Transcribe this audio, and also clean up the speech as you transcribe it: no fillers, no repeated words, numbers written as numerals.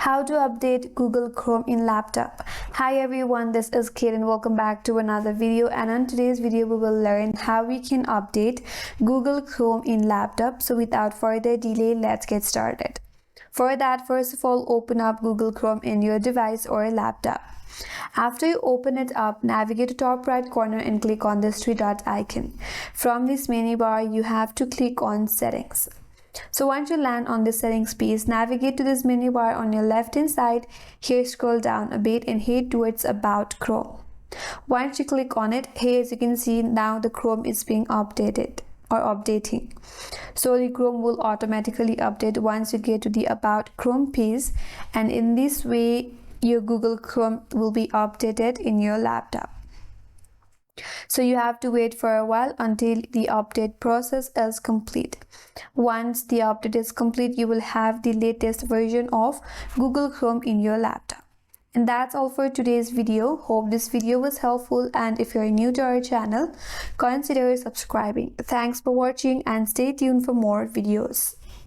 How to update Google Chrome in laptop. Hi everyone, this is Kate and welcome back to another video, and on today's video we will learn how we can update Google Chrome in laptop. So without further delay, let's get started. For that, first of all, open up Google Chrome in your device or laptop. After you open it up, navigate to top right corner and click on this three dot icon. From this menu bar, you have to click on settings. So once you land on the settings page, navigate to this menu bar on your left hand side. Here, scroll down a bit and head towards About Chrome. Once you click on it, here as you can see, now the Chrome is being updated or updating. So the Chrome will automatically update once you get to the About Chrome page, and in this way your Google Chrome will be updated in your laptop. So you have to wait for a while until the update process is complete. Once the update is complete, you will have the latest version of Google Chrome in your laptop. And that's all for today's video. Hope this video was helpful, and if you're new to our channel, consider subscribing. Thanks for watching and stay tuned for more videos.